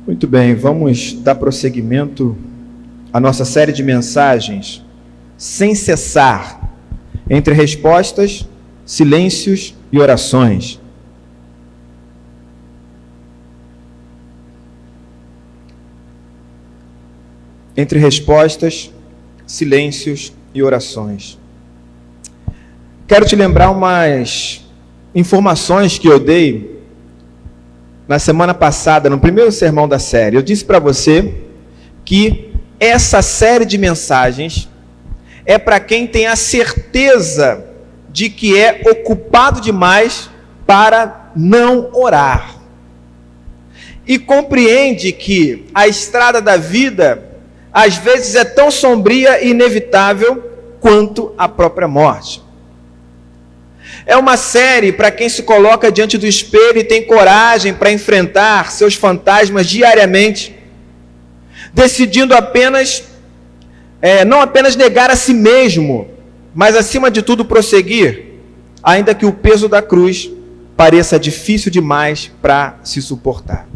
Muito bem, vamos dar prosseguimento à nossa série de mensagens sem cessar, entre respostas, silêncios e orações. Entre respostas, silêncios e orações. Quero te lembrar umas informações que eu dei na semana passada, no primeiro sermão da série. Eu disse para você que essa série de mensagens é para quem tem a certeza de que é ocupado demais para não orar. E compreende que a estrada da vida, às vezes, é tão sombria e inevitável quanto a própria morte. É uma série para quem se coloca diante do espelho e tem coragem para enfrentar seus fantasmas diariamente, decidindo não apenas negar a si mesmo, mas acima de tudo prosseguir, ainda que o peso da cruz pareça difícil demais para se suportar.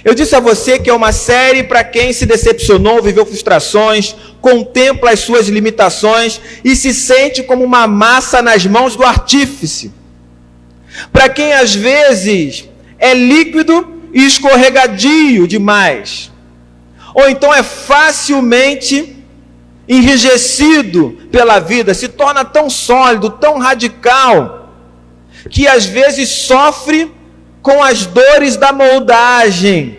Eu disse a você que é uma série para quem se decepcionou, viveu frustrações, contempla as suas limitações e se sente como uma massa nas mãos do artífice. Para quem às vezes é líquido e escorregadio demais, ou então é facilmente enrijecido pela vida, se torna tão sólido, tão radical, que às vezes sofre com as dores da moldagem,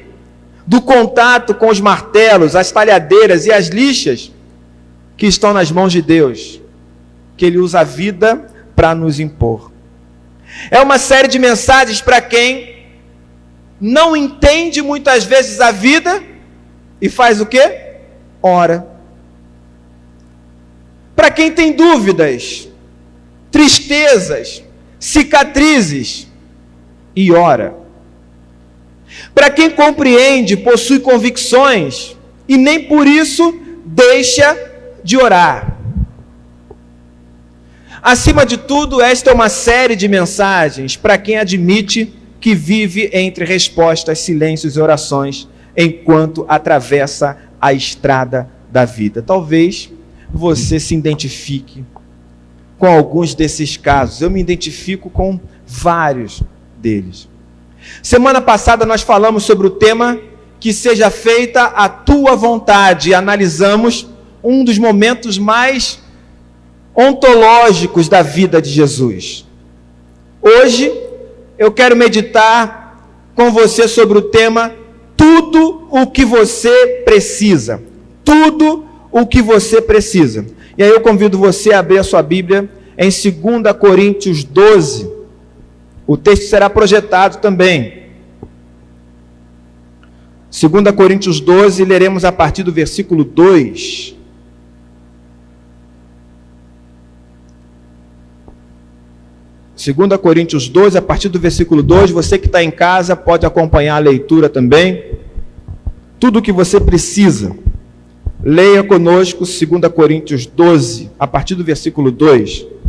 do contato com os martelos, as talhadeiras e as lixas que estão nas mãos de Deus, que Ele usa a vida para nos impor. É uma série de mensagens para quem não entende muitas vezes a vida e faz o quê? Ora. Para quem tem dúvidas, tristezas, cicatrizes, e ora. Para quem compreende, possui convicções e nem por isso deixa de orar. Acima de tudo, esta é uma série de mensagens para quem admite que vive entre respostas, silêncios e orações enquanto atravessa a estrada da vida. Talvez você se identifique com alguns desses casos. Eu me identifico com vários deles. Semana passada nós falamos sobre o tema que seja feita a tua vontade e analisamos um dos momentos mais ontológicos da vida de Jesus. Hoje eu quero meditar com você sobre o tema tudo o que você precisa. Tudo o que você precisa. E aí eu convido você a abrir a sua Bíblia em 2 Coríntios 12. O texto será projetado também. 2 Coríntios 12, leremos a partir do versículo 2. Segunda Coríntios 12, a partir do versículo 2, você que está em casa pode acompanhar a leitura também. Tudo o que você precisa. Leia conosco 2 Coríntios 12, a partir do versículo 2.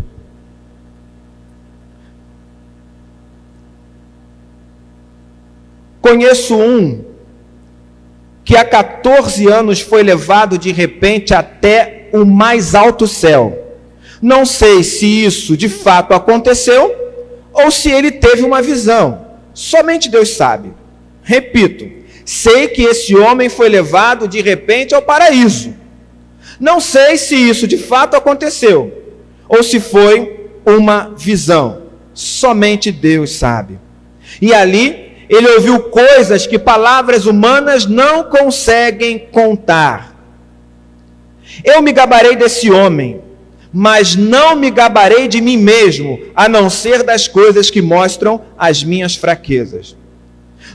Conheço um que há 14 anos foi levado de repente até o mais alto céu. Não sei se isso de fato aconteceu ou se ele teve uma visão. Somente Deus sabe. Repito, sei que esse homem foi levado de repente ao paraíso. Não sei se isso de fato aconteceu ou se foi uma visão. Somente Deus sabe. E ali ele ouviu coisas que palavras humanas não conseguem contar. Eu me gabarei desse homem, mas não me gabarei de mim mesmo, a não ser das coisas que mostram as minhas fraquezas.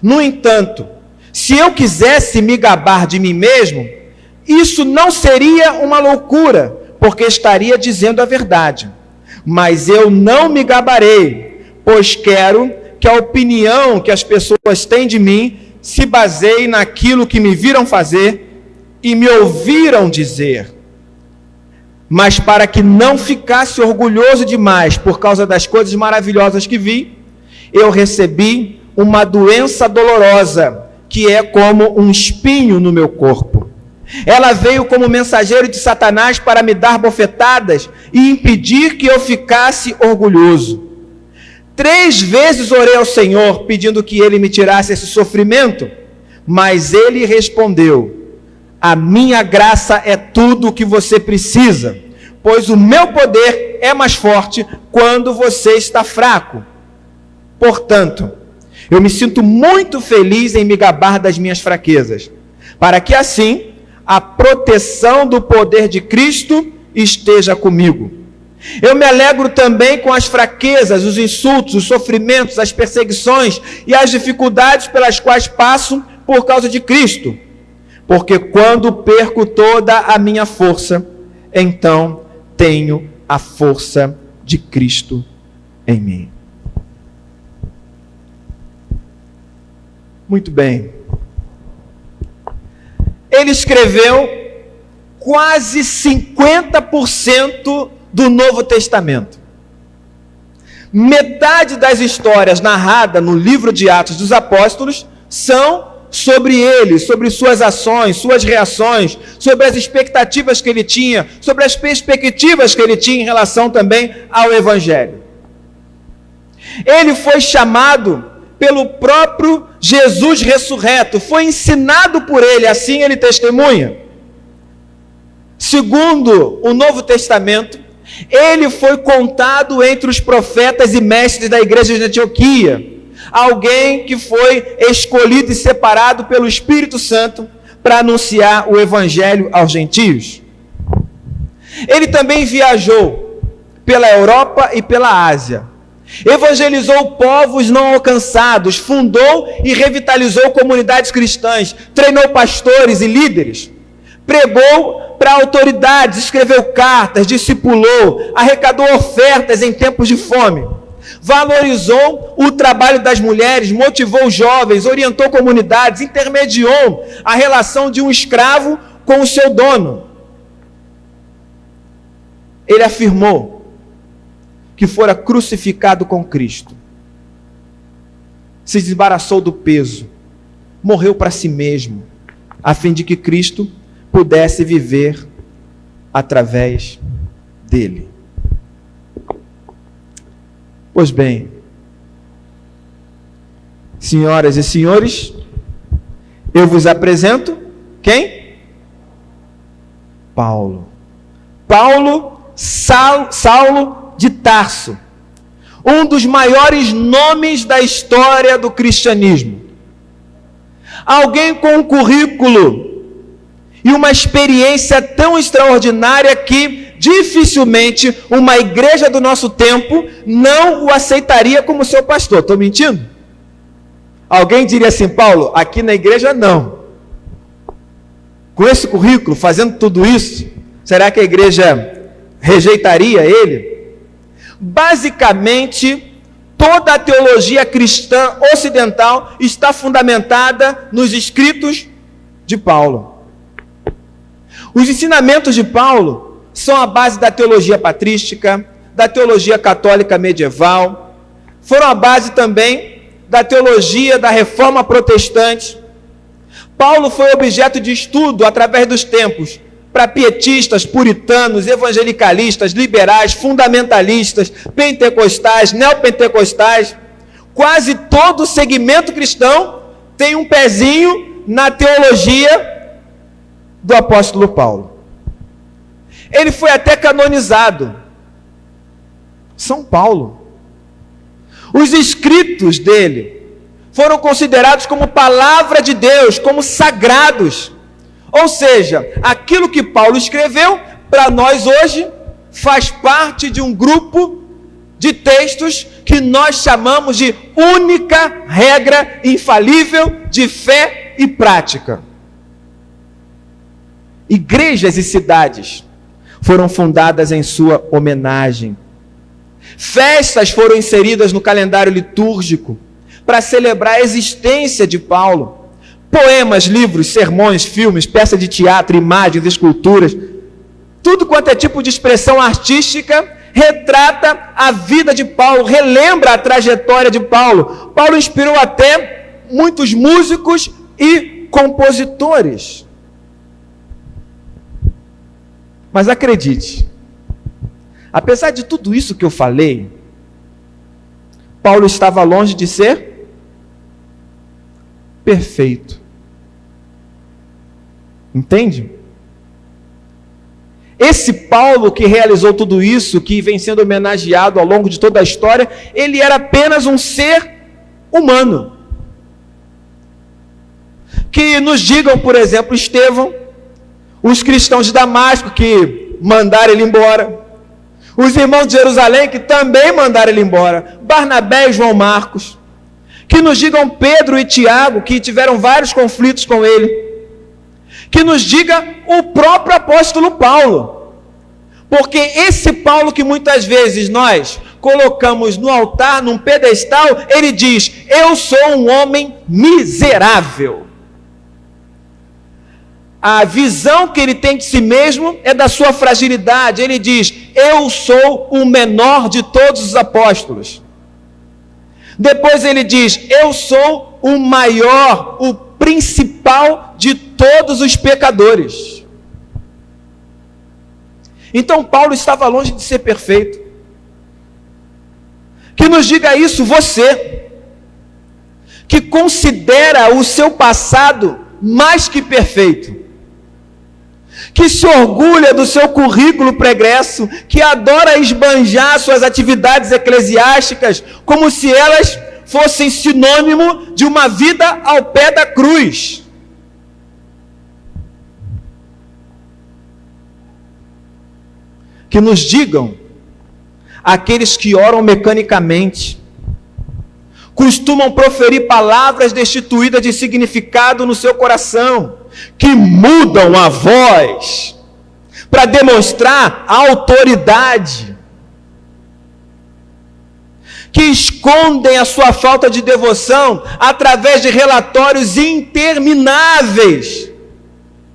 No entanto, se eu quisesse me gabar de mim mesmo, isso não seria uma loucura, porque estaria dizendo a verdade. Mas eu não me gabarei, pois quero que a opinião que as pessoas têm de mim se baseie naquilo que me viram fazer e me ouviram dizer. Mas para que não ficasse orgulhoso demais por causa das coisas maravilhosas que vi, eu recebi uma doença dolorosa que é como um espinho no meu corpo. Ela veio como mensageiro de Satanás para me dar bofetadas e impedir que eu ficasse orgulhoso. 3 vezes orei ao Senhor pedindo que Ele me tirasse esse sofrimento, mas Ele respondeu: a minha graça é tudo o que você precisa, pois o meu poder é mais forte quando você está fraco. Portanto, eu me sinto muito feliz em me gabar das minhas fraquezas, para que assim a proteção do poder de Cristo esteja comigo. Eu me alegro também com as fraquezas, os insultos, os sofrimentos, as perseguições e as dificuldades pelas quais passo por causa de Cristo, porque quando perco toda a minha força, então tenho a força de Cristo em mim. Muito bem. Ele escreveu quase 50% do Novo Testamento. Metade das histórias narradas no livro de Atos dos Apóstolos são sobre ele, sobre suas ações, suas reações, sobre as expectativas que ele tinha, sobre as perspectivas que ele tinha em relação também ao Evangelho. Ele foi chamado pelo próprio Jesus ressurreto, foi ensinado por ele, assim ele testemunha. Segundo o Novo Testamento, ele foi contado entre os profetas e mestres da igreja de Antioquia, alguém que foi escolhido e separado pelo Espírito Santo para anunciar o Evangelho aos gentios. Ele também viajou pela Europa e pela Ásia, evangelizou povos não alcançados, fundou e revitalizou comunidades cristãs, treinou pastores e líderes, pregou para autoridades, escreveu cartas, discipulou, arrecadou ofertas em tempos de fome, valorizou o trabalho das mulheres, motivou jovens, orientou comunidades, intermediou a relação de um escravo com o seu dono. Ele afirmou que fora crucificado com Cristo, se desembaraçou do peso, morreu para si mesmo, a fim de que Cristo pudesse viver através dele. Pois bem, senhoras e senhores, eu vos apresento quem? Paulo. Saulo de Tarso, um dos maiores nomes da história do cristianismo. Alguém com um currículo e uma experiência tão extraordinária que dificilmente uma igreja do nosso tempo não o aceitaria como seu pastor. Estou mentindo? Alguém diria assim: Paulo, aqui na igreja não. Com esse currículo, fazendo tudo isso, será que a igreja rejeitaria ele? Basicamente, toda a teologia cristã ocidental está fundamentada nos escritos de Paulo. Os ensinamentos de Paulo são a base da teologia patrística, da teologia católica medieval, foram a base também da teologia da reforma protestante. Paulo foi objeto de estudo através dos tempos para pietistas, puritanos, evangelicalistas, liberais, fundamentalistas, pentecostais, neopentecostais. Quase todo segmento cristão tem um pezinho na teologia do apóstolo Paulo. Ele foi até canonizado. São Paulo. Os escritos dele foram considerados como palavra de Deus, como sagrados. Ou seja, aquilo que Paulo escreveu, para nós hoje, faz parte de um grupo de textos que nós chamamos de única regra infalível de fé e prática. Igrejas e cidades foram fundadas em sua homenagem. Festas foram inseridas no calendário litúrgico para celebrar a existência de Paulo. Poemas, livros, sermões, filmes, peças de teatro, imagens, esculturas, tudo quanto é tipo de expressão artística retrata a vida de Paulo, relembra a trajetória de Paulo. Paulo inspirou até muitos músicos e compositores. Mas acredite, apesar de tudo isso que eu falei, Paulo estava longe de ser perfeito. Entende? Esse Paulo que realizou tudo isso, que vem sendo homenageado ao longo de toda a história, ele era apenas um ser humano. Que nos digam, por exemplo, Estevão, os cristãos de Damasco que mandaram ele embora, os irmãos de Jerusalém que também mandaram ele embora, Barnabé e João Marcos, que nos digam Pedro e Tiago, que tiveram vários conflitos com ele, que nos diga o próprio apóstolo Paulo, porque esse Paulo que muitas vezes nós colocamos no altar, num pedestal, ele diz: eu sou um homem miserável. A visão que ele tem de si mesmo é da sua fragilidade. Ele diz: eu sou o menor de todos os apóstolos. Depois ele diz: eu sou o maior, o principal de todos os pecadores. Então Paulo estava longe de ser perfeito. Que nos diga isso você, que considera o seu passado mais que perfeito, que se orgulha do seu currículo pregresso, que adora esbanjar suas atividades eclesiásticas como se elas fossem sinônimo de uma vida ao pé da cruz. Que nos digam aqueles que oram mecanicamente, costumam proferir palavras destituídas de significado no seu coração, que mudam a voz para demonstrar a autoridade, que escondem a sua falta de devoção através de relatórios intermináveis.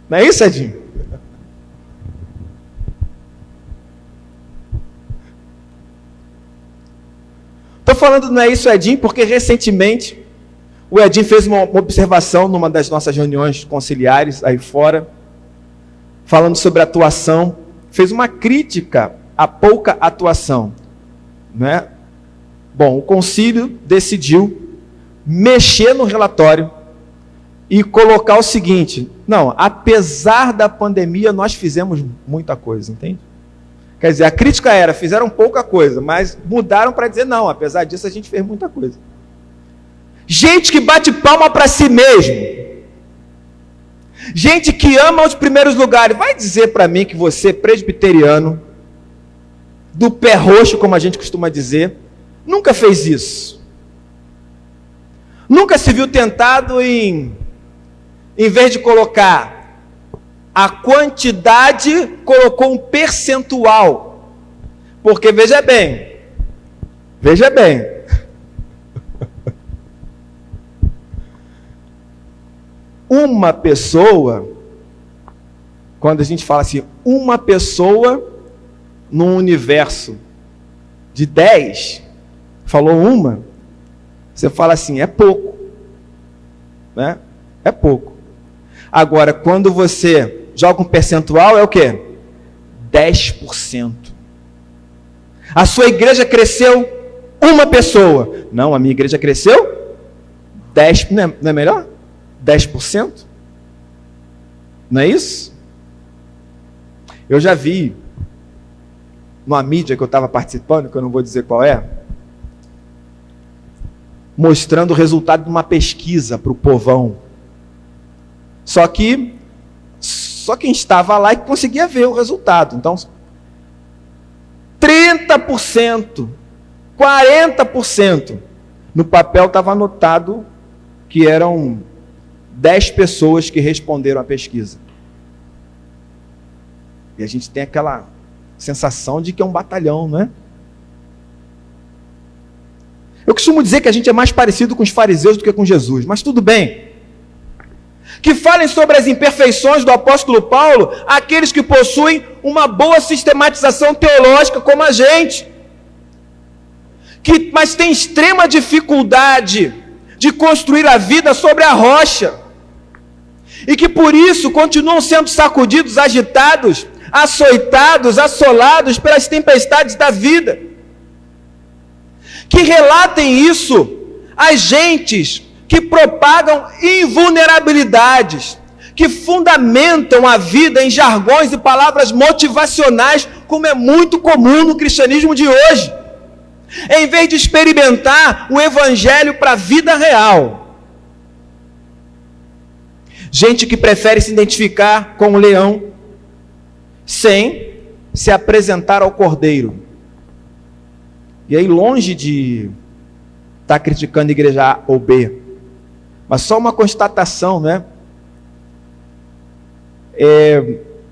Não é isso, Edinho? Estou falando não é isso, Edinho, porque recentemente o Edinho fez uma observação numa das nossas reuniões conciliares aí fora, falando sobre atuação, fez uma crítica à pouca atuação, né? Bom, o concílio decidiu mexer no relatório e colocar o seguinte: não, apesar da pandemia nós fizemos muita coisa, entende? Quer dizer, a crítica era, fizeram pouca coisa, mas mudaram para dizer, não, apesar disso a gente fez muita coisa. Gente que bate palma para si mesmo, gente que ama os primeiros lugares, vai dizer para mim que você, presbiteriano, do pé roxo, como a gente costuma dizer, nunca fez isso. Nunca se viu tentado em vez de colocar a quantidade, colocou um percentual. Porque veja bem, uma pessoa, quando a gente fala assim, uma pessoa num universo de 10, falou uma, você fala assim, é pouco, né? É pouco. Agora, quando você joga um percentual, é o quê? 10%. A sua igreja cresceu uma pessoa. Não, a minha igreja cresceu 10%, não é melhor? 10%? Não é isso? Eu já vi numa mídia que eu estava participando, que eu não vou dizer qual é, mostrando o resultado de uma pesquisa para o povão. Só que só quem estava lá e conseguia ver o resultado. Então, 30%, 40%. No papel estava anotado que eram 10 pessoas que responderam à pesquisa. E a gente tem aquela sensação de que é um batalhão, não é? Eu costumo dizer que a gente é mais parecido com os fariseus do que com Jesus, mas tudo bem. Que falem sobre as imperfeições do apóstolo Paulo, aqueles que possuem uma boa sistematização teológica como a gente, mas tem extrema dificuldade de construir a vida sobre a rocha. e que por isso continuam sendo sacudidos, agitados, açoitados, assolados pelas tempestades da vida. Que relatem isso as gentes que propagam invulnerabilidades, que fundamentam a vida em jargões e palavras motivacionais, como é muito comum no cristianismo de hoje, em vez de experimentar o evangelho para a vida real. Gente que prefere se identificar com o leão, sem se apresentar ao cordeiro. E aí, longe de estar criticando a igreja A ou B, mas só uma constatação, né?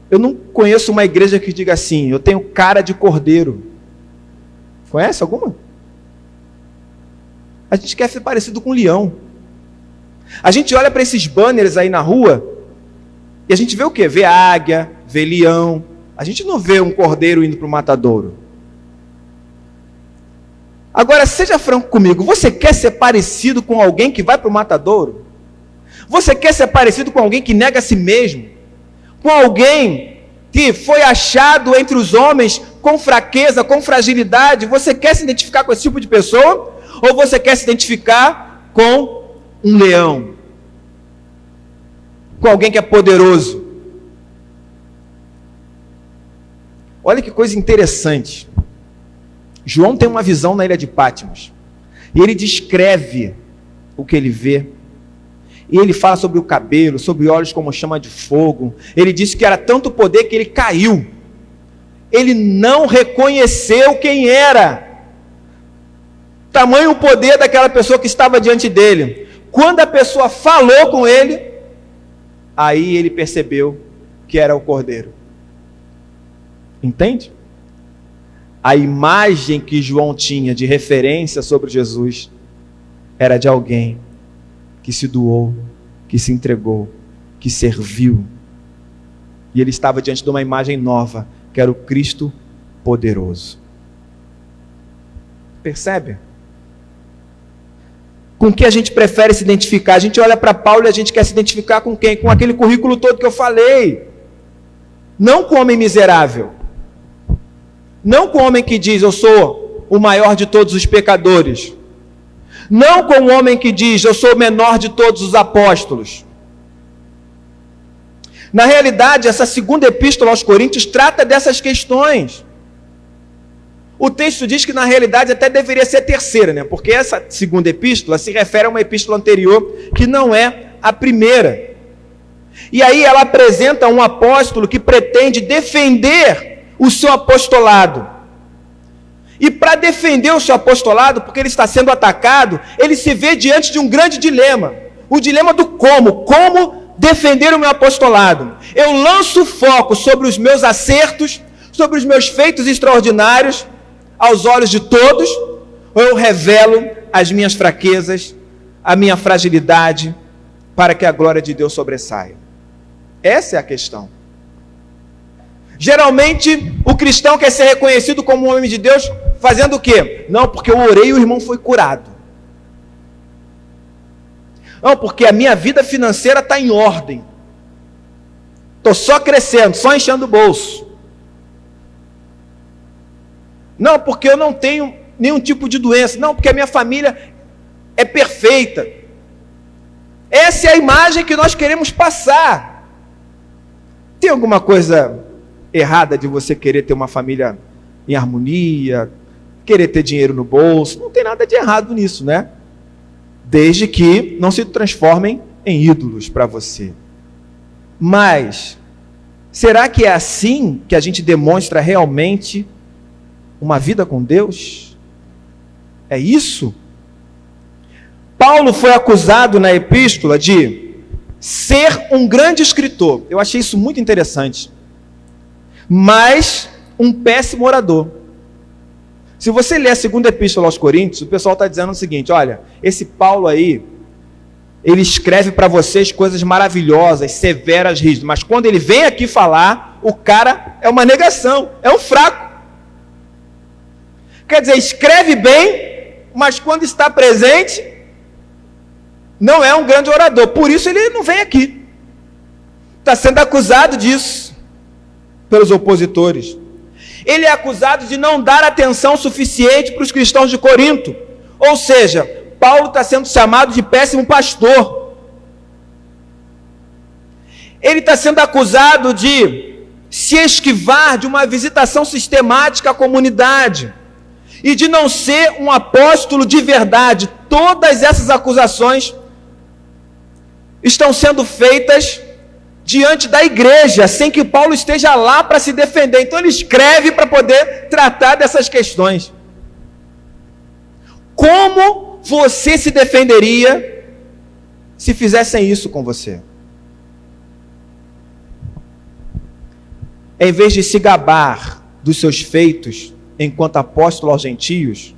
Eu não conheço uma igreja que diga assim: eu tenho cara de cordeiro. Conhece alguma? A gente quer ser parecido com um leão. A gente olha para esses banners aí na rua e a gente vê o quê? Vê águia, vê leão. A gente não vê um cordeiro indo para o matadouro. Agora, seja franco comigo, você quer ser parecido com alguém que vai para o matadouro? Você quer ser parecido com alguém que nega a si mesmo? Com alguém que foi achado entre os homens com fraqueza, com fragilidade? Você quer se identificar com esse tipo de pessoa? Ou você quer se identificar com um leão? Com alguém que é poderoso? Olha que coisa interessante. João tem uma visão na ilha de Patmos. E ele descreve o que ele vê. E ele fala sobre o cabelo, sobre olhos como chama de fogo. Ele disse que era tanto poder que ele caiu. Ele não reconheceu quem era. Tamanho o poder daquela pessoa que estava diante dele. Quando a pessoa falou com ele, aí ele percebeu que era o cordeiro. Entende? A imagem que João tinha de referência sobre Jesus era de alguém que se doou, que se entregou, que serviu. E ele estava diante de uma imagem nova, que era o Cristo poderoso. Percebe? Com que a gente prefere se identificar? A gente olha para Paulo e a gente quer se identificar com quem? Com aquele currículo todo que eu falei. Não com o homem miserável. Não com o homem que diz: eu sou o maior de todos os pecadores. Não com o homem que diz: eu sou o menor de todos os apóstolos. Na realidade, essa segunda epístola aos Coríntios trata dessas questões. O texto diz que na realidade até deveria ser a terceira, né? Porque essa segunda epístola se refere a uma epístola anterior que não é a primeira. E aí ela apresenta um apóstolo que pretende defender o seu apostolado. E para defender o seu apostolado, porque ele está sendo atacado, ele se vê diante de um grande dilema. O dilema do como. Como defender o meu apostolado? Eu lanço foco sobre os meus acertos, sobre os meus feitos extraordinários, aos olhos de todos, ou eu revelo as minhas fraquezas, a minha fragilidade, para que a glória de Deus sobressaia? Essa é a questão. Geralmente, o cristão quer ser reconhecido como um homem de Deus, fazendo o quê? Não, porque eu orei e o irmão foi curado. Não, porque a minha vida financeira está em ordem. Estou só crescendo, só enchendo o bolso. Não, porque eu não tenho nenhum tipo de doença. Não, porque a minha família é perfeita. Essa é a imagem que nós queremos passar. Tem alguma coisa errada de você querer ter uma família em harmonia, querer ter dinheiro no bolso? Não tem nada de errado nisso, né? Desde que não se transformem em ídolos para você. Mas, será que é assim que a gente demonstra realmente uma vida com Deus? É isso? Paulo foi acusado na epístola de ser um grande escritor. Eu achei isso muito interessante. Mas um péssimo orador. Se você ler a segunda epístola aos Coríntios, o pessoal está dizendo o seguinte: olha, esse Paulo aí, ele escreve para vocês coisas maravilhosas, severas, rígidas, mas quando ele vem aqui falar, o cara é uma negação, é um fraco. Quer dizer, escreve bem, mas quando está presente, não é um grande orador. Por isso ele não vem aqui. está sendo acusado disso pelos opositores. Ele é acusado de não dar atenção suficiente para os cristãos de Corinto. Ou seja, Paulo está sendo chamado de péssimo pastor. Ele está sendo acusado de se esquivar de uma visitação sistemática à comunidade e de não ser um apóstolo de verdade. Todas essas acusações estão sendo feitas diante da igreja, sem que Paulo esteja lá para se defender. Então ele escreve para poder tratar dessas questões. Como você se defenderia se fizessem isso com você? Em vez de se gabar dos seus feitos enquanto apóstolo aos gentios,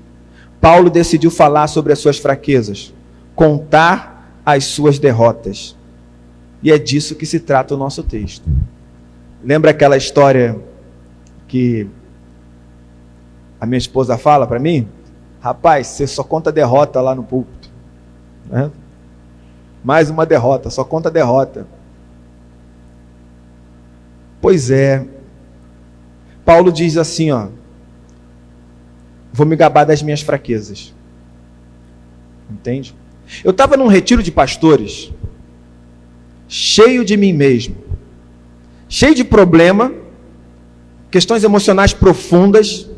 Paulo decidiu falar sobre as suas fraquezas, contar as suas derrotas. E é disso que se trata o nosso texto. Lembra aquela história que a minha esposa fala para mim? Rapaz, você só conta derrota lá no púlpito, né? Mais uma derrota, só conta derrota. Pois é. Paulo diz assim, ó: vou me gabar das minhas fraquezas. Entende? Eu estava num retiro de pastores, cheio de mim mesmo, cheio de problema, questões emocionais profundas,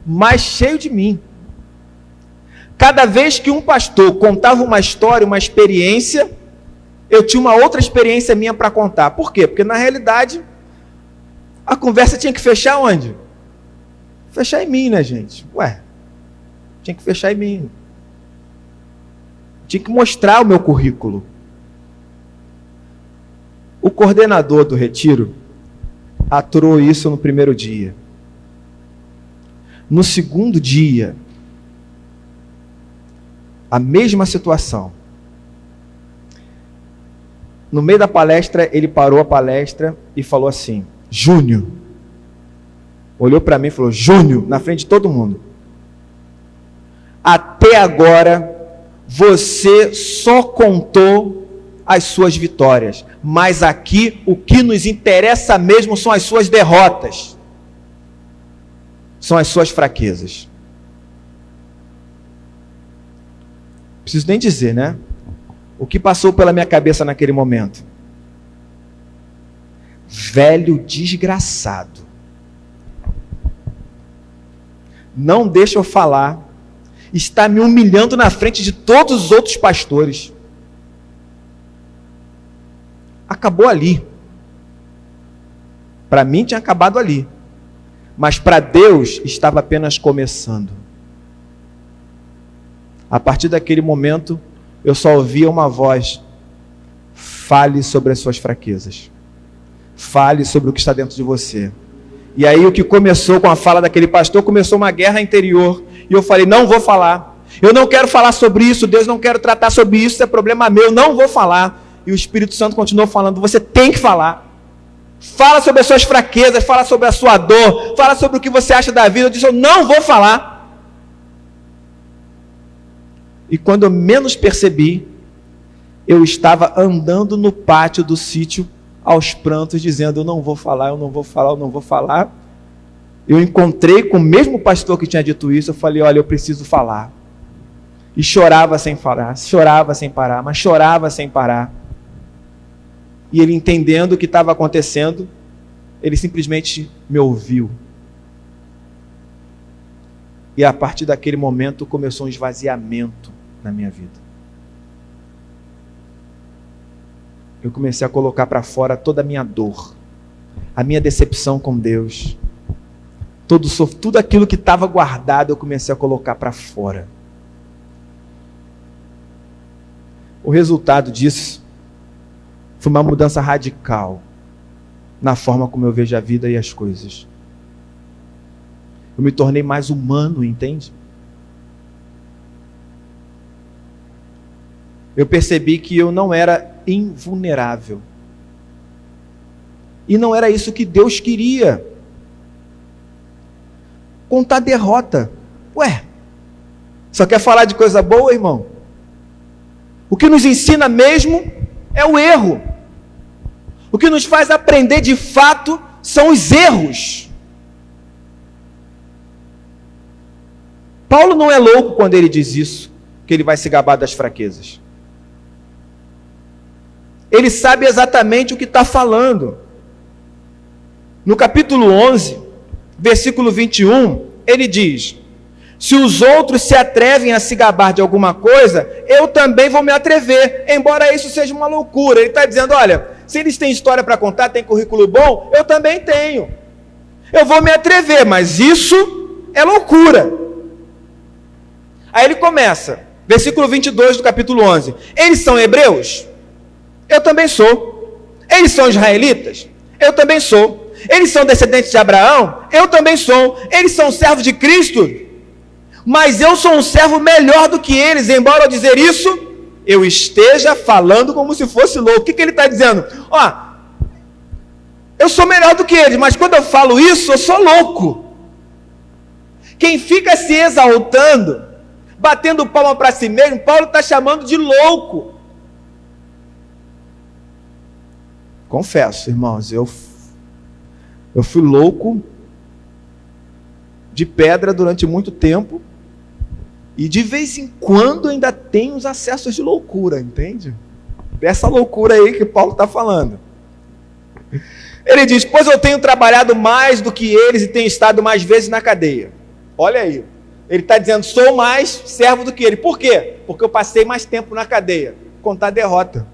mas cheio de mim. Cada vez que um pastor contava uma história, uma experiência, eu tinha uma outra experiência minha para contar. Por quê? Porque na realidade a conversa tinha que fechar onde? Fechar em mim, né, gente? Tinha que fechar em mim. Tinha que mostrar o meu currículo. O coordenador do retiro aturou isso no primeiro dia. No segundo dia, a mesma situação. No meio da palestra, ele parou a palestra e falou assim: Júnior. Olhou para mim e falou: Júnior, na frente de todo mundo. Até agora, você só contou as suas vitórias, mas aqui o que nos interessa mesmo são as suas derrotas, são as suas fraquezas. Preciso nem dizer, né? O que passou pela minha cabeça naquele momento? Velho desgraçado, não deixa eu falar, está me humilhando na frente de todos os outros pastores. Acabou ali. Para mim tinha acabado ali, mas para Deus estava apenas começando. A partir daquele momento, eu só ouvia uma voz: fale sobre as suas fraquezas, fale sobre o que está dentro de você. E aí o que começou com a fala daquele pastor, começou uma guerra interior, e eu falei: não vou falar, eu não quero falar sobre isso, Deus, não quero tratar sobre isso, isso é problema meu, não vou falar. E o Espírito Santo continuou falando: você tem que falar, fala sobre as suas fraquezas, fala sobre a sua dor, fala sobre o que você acha da vida. Eu disse: eu não vou falar. E quando eu menos percebi, eu estava andando no pátio do sítio, aos prantos, dizendo: eu não vou falar, eu não vou falar, eu não vou falar. Eu encontrei com o mesmo pastor que tinha dito isso, eu falei: olha, eu preciso falar. E chorava sem parar, chorava sem parar, mas chorava sem parar. E ele, entendendo o que estava acontecendo, ele simplesmente me ouviu. E a partir daquele momento começou um esvaziamento na minha vida. Eu comecei a colocar para fora toda a minha dor, a minha decepção com Deus, tudo aquilo que estava guardado, eu comecei a colocar para fora. O resultado disso foi uma mudança radical na forma como eu vejo a vida e as coisas. Eu me tornei mais humano, entende? Eu percebi que eu não era invulnerável. E não era isso que Deus queria. Contar derrota. Só quer falar de coisa boa, irmão? O que nos ensina mesmo é o erro. O que nos faz aprender de fato são os erros. Paulo não é louco quando ele diz isso, que ele vai se gabar das fraquezas. Ele sabe exatamente o que está falando. No capítulo 11, versículo 21, ele diz: se os outros se atrevem a se gabar de alguma coisa, eu também vou me atrever, embora isso seja uma loucura. Ele está dizendo, olha, se eles têm história para contar, têm currículo bom, eu também tenho. Eu vou me atrever, mas isso é loucura. Aí ele começa, versículo 22 do capítulo 11. Eles são hebreus? Eu também sou. Eles são israelitas? Eu também sou. Eles são descendentes de Abraão? Eu também sou. Eles são servos de Cristo? Mas eu sou um servo melhor do que eles, embora ao dizer isso, eu esteja falando como se fosse louco. O que ele está dizendo? Eu sou melhor do que eles, mas quando eu falo isso, eu sou louco. Quem fica se exaltando, batendo palma para si mesmo, Paulo está chamando de louco. Confesso, irmãos, eu fui louco de pedra durante muito tempo, e de vez em quando ainda tenho os acessos de loucura, entende? Dessa loucura aí que Paulo está falando. Ele diz, pois eu tenho trabalhado mais do que eles e tenho estado mais vezes na cadeia. Olha aí, ele está dizendo, sou mais servo do que ele. Por quê? Porque eu passei mais tempo na cadeia. Contar derrota.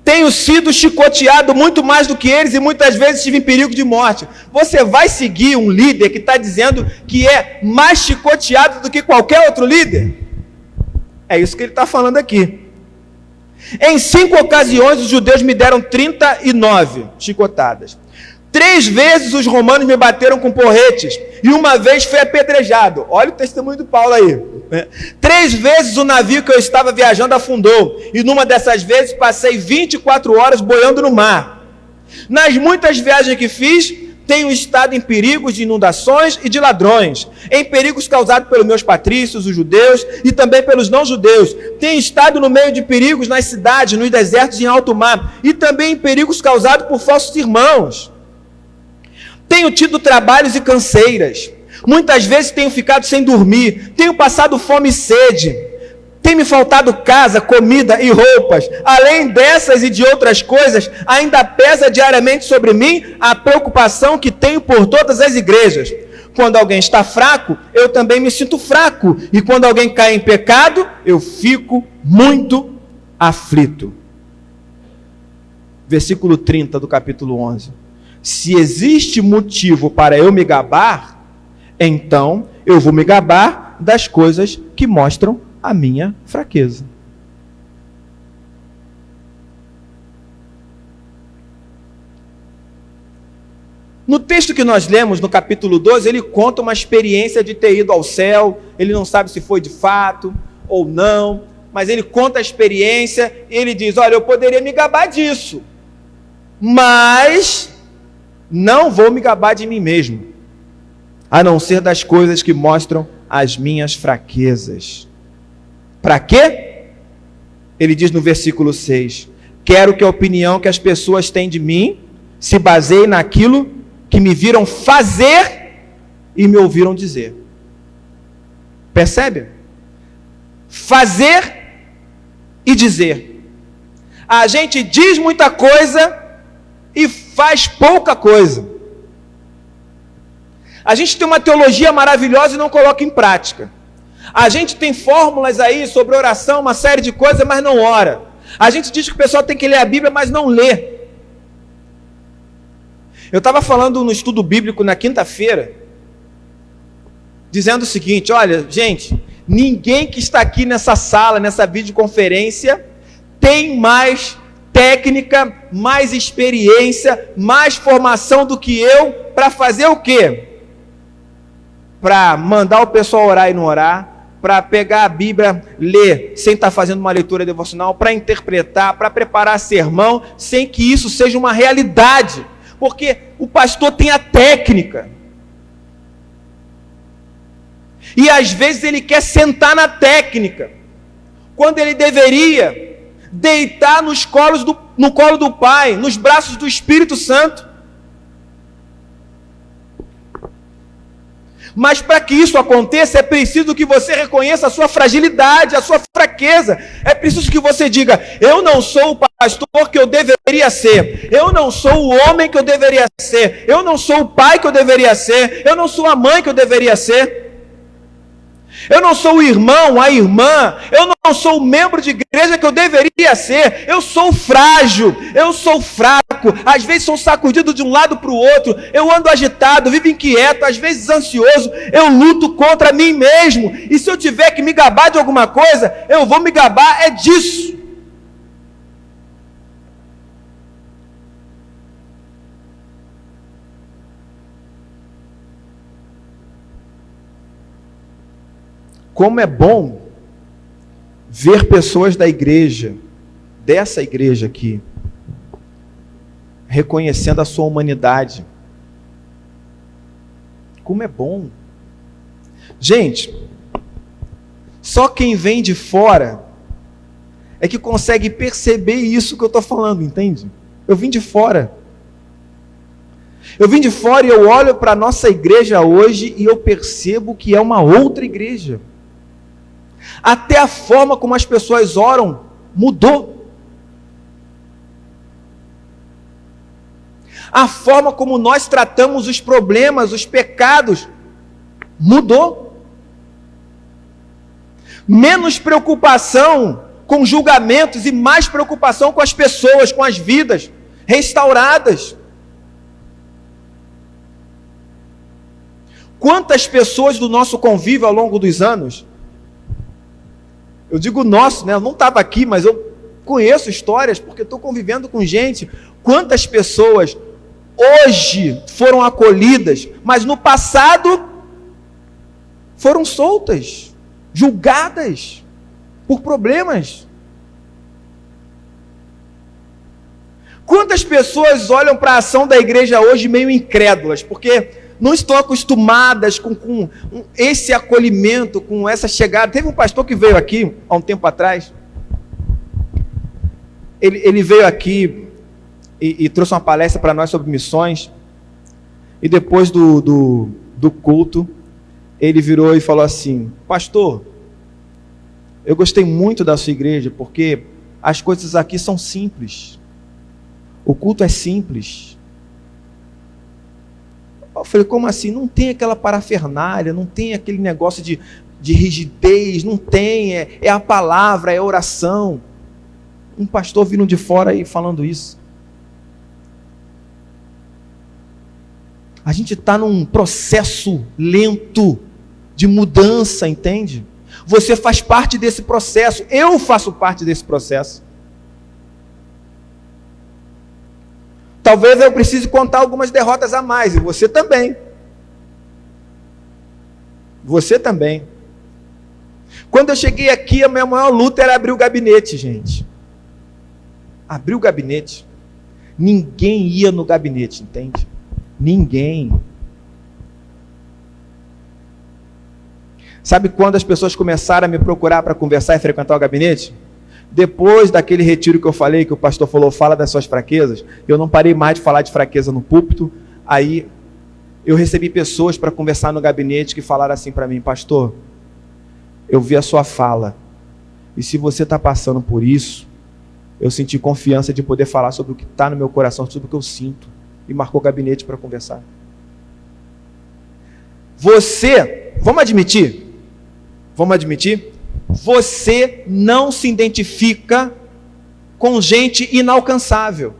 Tenho sido chicoteado muito mais do que eles e muitas vezes estive em perigo de morte. Você vai seguir um líder que está dizendo que é mais chicoteado do que qualquer outro líder? É isso que ele está falando aqui. Em 5 ocasiões os judeus me deram 39 chicotadas. 3 vezes os romanos me bateram com porretes e uma vez fui apedrejado. Olha o testemunho do Paulo aí. 3 vezes o navio que eu estava viajando afundou e numa dessas vezes passei 24 horas boiando no mar. Nas muitas viagens que fiz, tenho estado em perigos de inundações e de ladrões, em perigos causados pelos meus patrícios, os judeus, e também pelos não-judeus. Tenho estado no meio de perigos nas cidades, nos desertos e em alto mar, e também em perigos causados por falsos irmãos. Tenho tido trabalhos e canseiras. Muitas vezes tenho ficado sem dormir. Tenho passado fome e sede. Tem me faltado casa, comida e roupas. Além dessas e de outras coisas, ainda pesa diariamente sobre mim a preocupação que tenho por todas as igrejas. Quando alguém está fraco, eu também me sinto fraco. E quando alguém cai em pecado, eu fico muito aflito. Versículo 30 do capítulo 11. Se existe motivo para eu me gabar, então eu vou me gabar das coisas que mostram a minha fraqueza. No texto que nós lemos, no capítulo 12, ele conta uma experiência de ter ido ao céu. Ele não sabe se foi de fato ou não, mas ele conta a experiência e ele diz, olha, eu poderia me gabar disso, mas não vou me gabar de mim mesmo, a não ser das coisas que mostram as minhas fraquezas. Para quê? Ele diz no versículo 6, quero que a opinião que as pessoas têm de mim se baseie naquilo que me viram fazer e me ouviram dizer. Percebe? Fazer e dizer. A gente diz muita coisa e faz pouca coisa. A gente tem uma teologia maravilhosa e não coloca em prática. A gente tem fórmulas aí sobre oração, uma série de coisas, mas não ora. A gente diz que o pessoal tem que ler a Bíblia, mas não lê. Eu estava falando no estudo bíblico na quinta-feira, dizendo o seguinte, olha, gente, ninguém que está aqui nessa sala, nessa videoconferência, tem mais técnica, mais experiência, mais formação do que eu, para fazer o quê? Para mandar o pessoal orar e não orar, para pegar a Bíblia, ler, sem estar fazendo uma leitura devocional, para interpretar, para preparar sermão, sem que isso seja uma realidade. Porque o pastor tem a técnica. E às vezes ele quer sentar na técnica, quando ele deveria deitar no colo do Pai, nos braços do Espírito Santo. Mas para que isso aconteça, é preciso que você reconheça a sua fragilidade, a sua fraqueza. É preciso que você diga: eu não sou o pastor que eu deveria ser, eu não sou o homem que eu deveria ser, eu não sou o pai que eu deveria ser, eu não sou a mãe que eu deveria ser, eu não sou o irmão, a irmã, eu não sou o membro de igreja que eu deveria ser. Eu sou frágil, eu sou fraco, às vezes sou sacudido de um lado para o outro, eu ando agitado, vivo inquieto, às vezes ansioso, eu luto contra mim mesmo, e se eu tiver que me gabar de alguma coisa, eu vou me gabar disso. Como é bom ver pessoas da igreja, dessa igreja aqui, reconhecendo a sua humanidade. Como é bom. Gente, só quem vem de fora é que consegue perceber isso que eu estou falando, entende? Eu vim de fora. Eu vim de fora e eu olho para a nossa igreja hoje e eu percebo que é uma outra igreja. Até a forma como as pessoas oram mudou. A forma como nós tratamos os problemas, os pecados, mudou. Menos preocupação com julgamentos e mais preocupação com as pessoas, com as vidas restauradas. Quantas pessoas do nosso convívio ao longo dos anos, eu digo nosso, né? Eu não estava aqui, mas eu conheço histórias, porque estou convivendo com gente. Quantas pessoas hoje foram acolhidas, mas no passado foram soltas, julgadas por problemas. Quantas pessoas olham para a ação da igreja hoje meio incrédulas, porque não estão acostumadas com esse acolhimento, com essa chegada. Teve um pastor que veio aqui, há um tempo atrás, ele veio aqui e trouxe uma palestra para nós sobre missões, e depois do culto, ele virou e falou assim: pastor, eu gostei muito da sua igreja, porque as coisas aqui são simples, o culto é simples. Eu falei: como assim? Não tem aquela parafernália, não tem aquele negócio de rigidez, não tem, é a palavra, é a oração. Um pastor vindo de fora aí falando isso. A gente está num processo lento de mudança, entende? Você faz parte desse processo, eu faço parte desse processo. Talvez eu precise contar algumas derrotas a mais, e você também. Você também. Quando eu cheguei aqui, a minha maior luta era abrir o gabinete, gente. Abrir o gabinete. Ninguém ia no gabinete, entende? Ninguém. Sabe quando as pessoas começaram a me procurar para conversar e frequentar o gabinete? Depois daquele retiro que eu falei, que o pastor falou, fala das suas fraquezas, eu não parei mais de falar de fraqueza no púlpito. Aí eu recebi pessoas para conversar no gabinete que falaram assim para mim: pastor, eu vi a sua fala, e se você está passando por isso, eu senti confiança de poder falar sobre o que está no meu coração, sobre o que eu sinto, e marcou o gabinete para conversar. Você, vamos admitir, você não se identifica com gente inalcançável.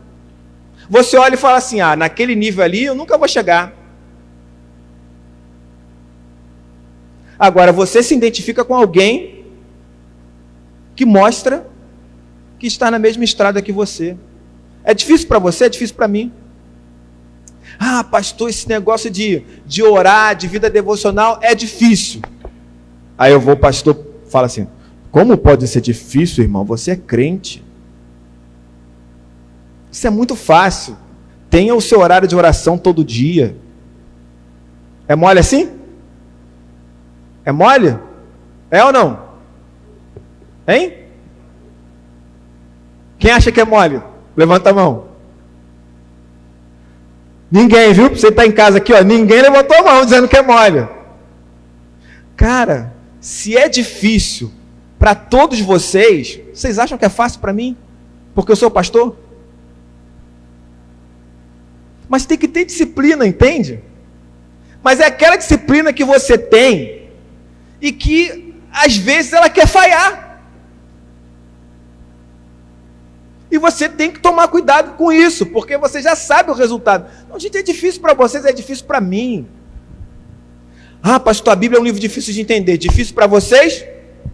Você olha e fala assim: naquele nível ali eu nunca vou chegar. Agora, você se identifica com alguém que mostra que está na mesma estrada que você. É difícil para você, é difícil para mim. Pastor, esse negócio de orar, de vida devocional, é difícil. Aí eu vou, pastor, fala assim: como pode ser difícil, irmão? Você é crente. Isso é muito fácil. Tenha o seu horário de oração todo dia. É mole assim? É mole? É ou não? Hein? Quem acha que é mole? Levanta a mão. Ninguém, viu? Você está em casa aqui, ó, ninguém levantou a mão dizendo que é mole. Cara, se é difícil para todos vocês, vocês acham que é fácil para mim? Porque eu sou pastor? Mas tem que ter disciplina, entende? Mas é aquela disciplina que você tem e que às vezes ela quer falhar. E você tem que tomar cuidado com isso, porque você já sabe o resultado. Não, gente, é difícil para vocês, é difícil para mim. Ah, pastor, a Bíblia é um livro difícil de entender. Difícil para vocês?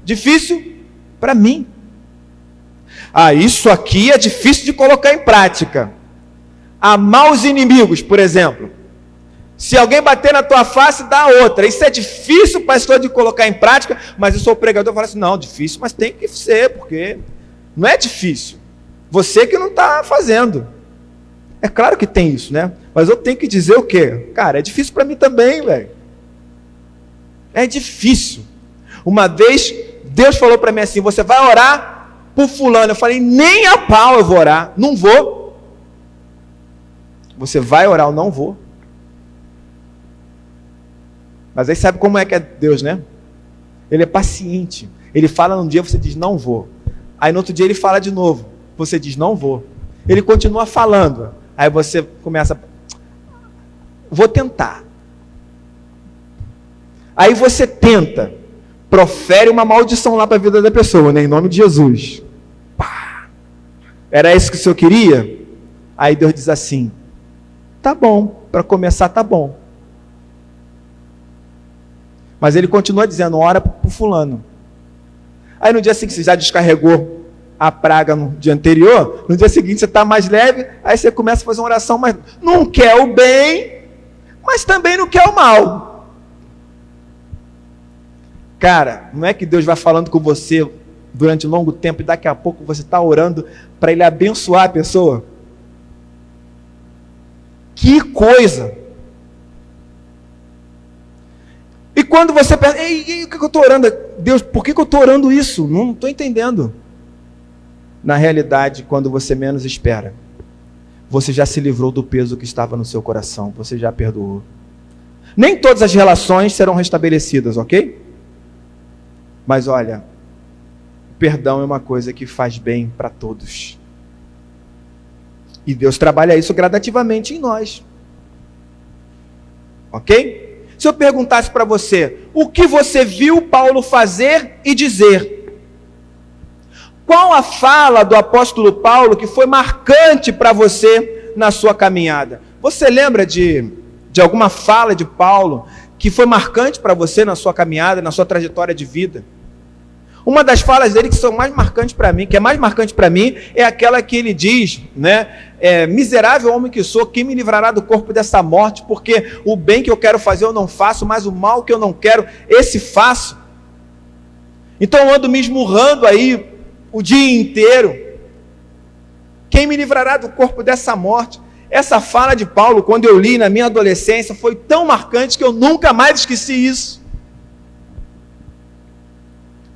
Difícil para mim. Ah, isso aqui é difícil de colocar em prática. Amar os inimigos, por exemplo. Se alguém bater na tua face, dá a outra. Isso é difícil, pastor, de colocar em prática, mas eu sou o pregador, eu falo assim, não, difícil, mas tem que ser, porque não é difícil. Você que não está fazendo. É claro que tem isso, né? Mas eu tenho que dizer o quê? Cara, é difícil para mim também, velho. É difícil. Uma vez, Deus falou para mim assim, você vai orar por fulano. Eu falei, nem a pau eu vou orar. Não vou. Você vai orar, eu não vou. Mas aí sabe como é que é Deus, né? Ele é paciente. Ele fala num dia, você diz, não vou. Aí no outro dia ele fala de novo. Você diz, não vou. Ele continua falando. Aí você começa, vou tentar. Aí você tenta. Profere uma maldição lá para a vida da pessoa, né? Em nome de Jesus. Pá. Era isso que o senhor queria? Aí Deus diz assim, tá bom, para começar tá bom. Mas ele continua dizendo, ora para o fulano. Aí no dia seguinte você já descarregou a praga no dia anterior, no dia seguinte você está mais leve, aí você começa a fazer uma oração, mas não quer o bem, mas também não quer o mal. Cara, não é que Deus vai falando com você durante um longo tempo e daqui a pouco você está orando para Ele abençoar a pessoa? Que coisa! E quando você pensa, ei, o que eu estou orando? Deus, por que eu estou orando isso? Não estou entendendo. Na realidade, quando você menos espera, você já se livrou do peso que estava no seu coração, você já perdoou. Nem todas as relações serão restabelecidas, ok? Mas olha, perdão é uma coisa que faz bem para todos. E Deus trabalha isso gradativamente em nós. Ok? Se eu perguntasse para você, o que você viu Paulo fazer e dizer? Qual a fala do apóstolo Paulo que foi marcante para você na sua caminhada? Você lembra de alguma fala de Paulo que foi marcante para você na sua caminhada, na sua trajetória de vida? Uma das falas dele que são mais marcantes para mim, que é mais marcante para mim, é aquela que ele diz, né? Miserável homem que sou, quem me livrará do corpo dessa morte? Porque o bem que eu quero fazer eu não faço, mas o mal que eu não quero, esse faço. Então eu ando me esmurrando aí o dia inteiro. Quem me livrará do corpo dessa morte? Essa fala de Paulo, quando eu li na minha adolescência, foi tão marcante que eu nunca mais esqueci isso.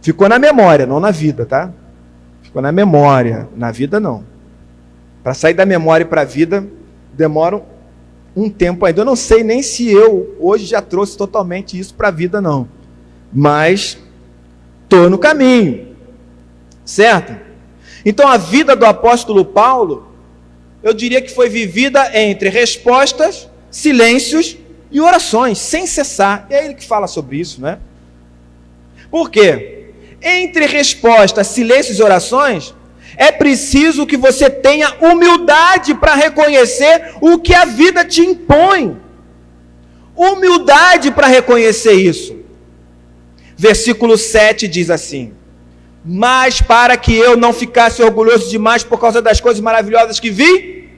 Ficou na memória, não na vida, tá? Ficou na memória, na vida não. Para sair da memória e para a vida, demora um tempo ainda. Eu não sei nem se eu hoje já trouxe totalmente isso para a vida, não. Mas estou no caminho. Certo? Então a vida do apóstolo Paulo, eu diria que foi vivida entre respostas, silêncios e orações, sem cessar. É ele que fala sobre isso, né? Por quê? Entre respostas, silêncios e orações, é preciso que você tenha humildade para reconhecer o que a vida te impõe. Humildade para reconhecer isso. Versículo 7 diz assim: mas para que eu não ficasse orgulhoso demais por causa das coisas maravilhosas que vi,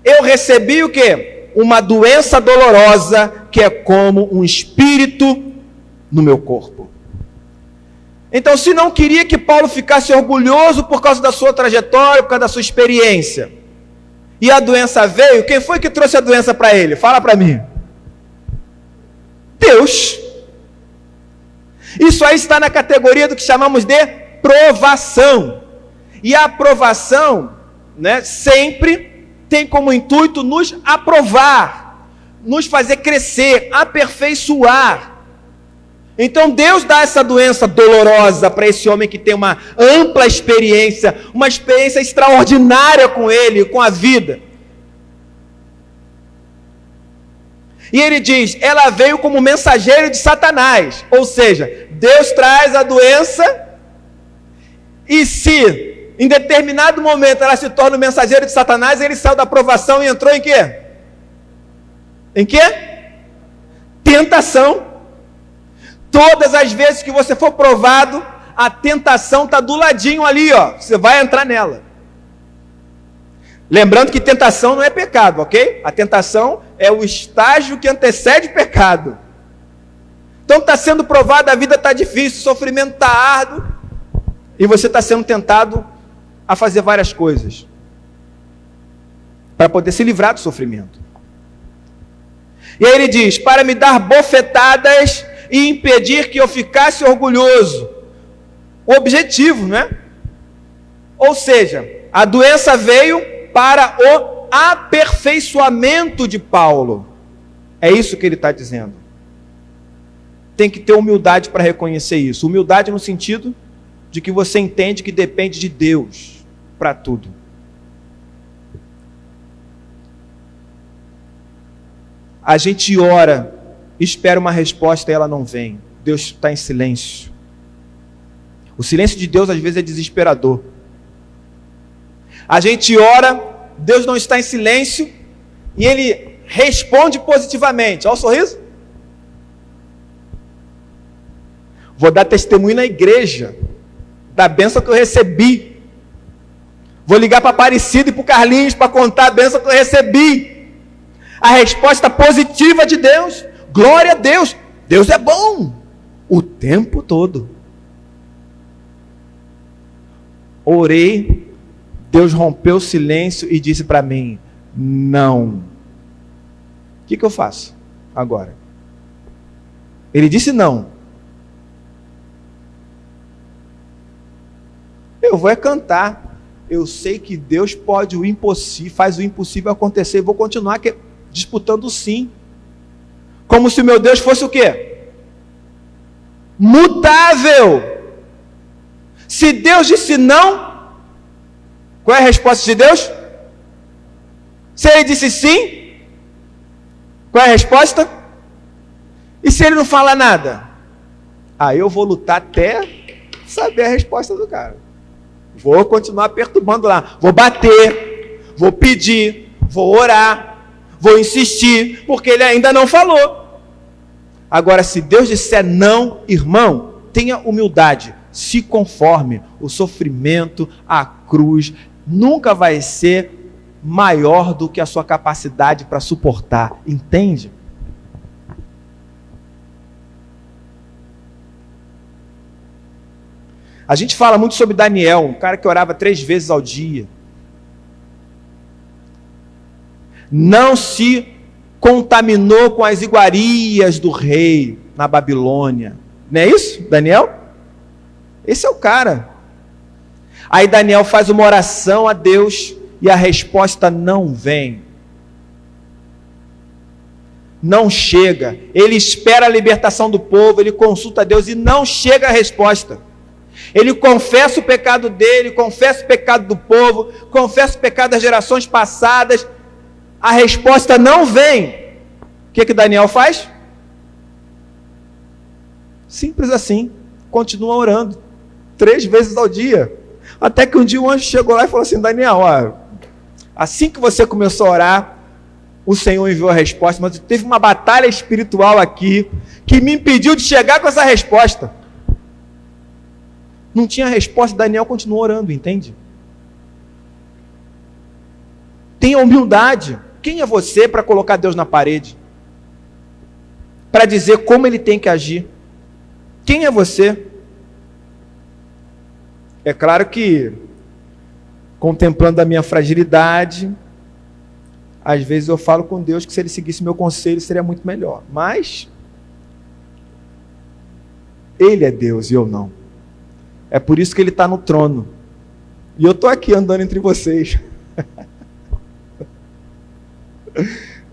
eu recebi o quê? Uma doença dolorosa, que é como um espírito no meu corpo. Então, se não queria que Paulo ficasse orgulhoso por causa da sua trajetória, por causa da sua experiência, e a doença veio, quem foi que trouxe a doença para ele? Fala para mim. Deus. Isso aí está na categoria do que chamamos de provação. E a aprovação, né, sempre tem como intuito nos aprovar, nos fazer crescer, aperfeiçoar. Então Deus dá essa doença dolorosa para esse homem que tem uma ampla experiência, uma experiência extraordinária com ele, com a vida. E ele diz, ela veio como mensageiro de Satanás. Ou seja, Deus traz a doença e se em determinado momento ela se torna o mensageiro de Satanás, ele saiu da aprovação e entrou em quê? Em quê? Tentação. Todas as vezes que você for provado, a tentação está do ladinho ali, ó. Você vai entrar nela. Lembrando que tentação não é pecado, ok? A tentação é o estágio que antecede o pecado. Então está sendo provado, a vida está difícil, o sofrimento está árduo, e você está sendo tentado a fazer várias coisas para poder se livrar do sofrimento. E aí ele diz, para me dar bofetadas e impedir que eu ficasse orgulhoso. O objetivo, não é? Ou seja, a doença veio para o aperfeiçoamento de Paulo. É isso que ele está dizendo. Tem que ter humildade para reconhecer isso. Humildade no sentido de que você entende que depende de Deus para tudo. A gente ora, espera uma resposta e ela não vem. Deus está em silêncio. O silêncio de Deus às vezes é desesperador. A gente ora, Deus não está em silêncio e Ele responde positivamente. Olha o sorriso. Vou dar testemunho na igreja da bênção que eu recebi. Vou ligar para Aparecido e para o Carlinhos para contar a bênção que eu recebi. A resposta positiva de Deus. Glória a Deus. Deus é bom o tempo todo. Orei. Deus rompeu o silêncio e disse para mim, não. O que eu faço agora? Ele disse não. Eu vou cantar. Eu sei que Deus pode o impossível, faz o impossível acontecer. Vou continuar disputando o sim. Como se o meu Deus fosse o quê? Mutável. Se Deus disse não, qual é a resposta de Deus? Se Ele disse sim, qual é a resposta? E se Ele não fala nada? Aí eu vou lutar até saber a resposta do cara. Vou continuar perturbando lá. Vou bater, vou pedir, vou orar, vou insistir, porque Ele ainda não falou. Agora, se Deus disser não, irmão, tenha humildade. Se conforme. O sofrimento, a cruz, nunca vai ser maior do que a sua capacidade para suportar. Entende? A gente fala muito sobre Daniel, um cara que orava 3 vezes ao dia. Não se contaminou com as iguarias do rei na Babilônia. Não é isso, Daniel? Esse é o cara. Aí Daniel faz uma oração a Deus e a resposta não vem. Não chega. Ele espera a libertação do povo, ele consulta a Deus e não chega a resposta. Ele confessa o pecado dele, confessa o pecado do povo, confessa o pecado das gerações passadas. A resposta não vem. O que Daniel faz? Simples assim. Continua orando 3 vezes ao dia. Até que um dia um anjo chegou lá e falou assim, Daniel, ó, assim que você começou a orar, o Senhor enviou a resposta, mas teve uma batalha espiritual aqui, que me impediu de chegar com essa resposta. Não tinha resposta, Daniel continuou orando, entende? Tenha humildade. Quem é você para colocar Deus na parede? Para dizer como Ele tem que agir? Quem é você? É claro que, contemplando a minha fragilidade, às vezes eu falo com Deus que se Ele seguisse meu conselho seria muito melhor. Mas Ele é Deus e eu não. É por isso que Ele está no trono. E eu estou aqui andando entre vocês.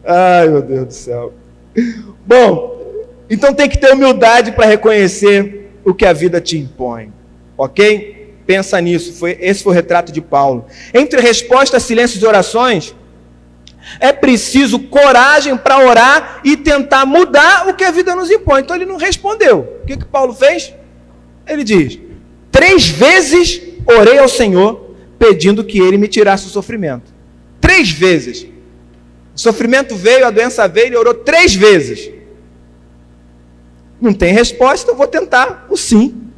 Ai, meu Deus do céu. Bom, então tem que ter humildade para reconhecer o que a vida te impõe. Ok? Pensa nisso. Esse foi o retrato de Paulo. Entre respostas, silêncios e orações, é preciso coragem para orar e tentar mudar o que a vida nos impõe. Então ele não respondeu. O que Paulo fez? Ele diz: 3 vezes orei ao Senhor pedindo que ele me tirasse o sofrimento. 3 vezes. O sofrimento veio, a doença veio, ele orou 3 vezes. Não tem resposta, eu vou tentar o sim.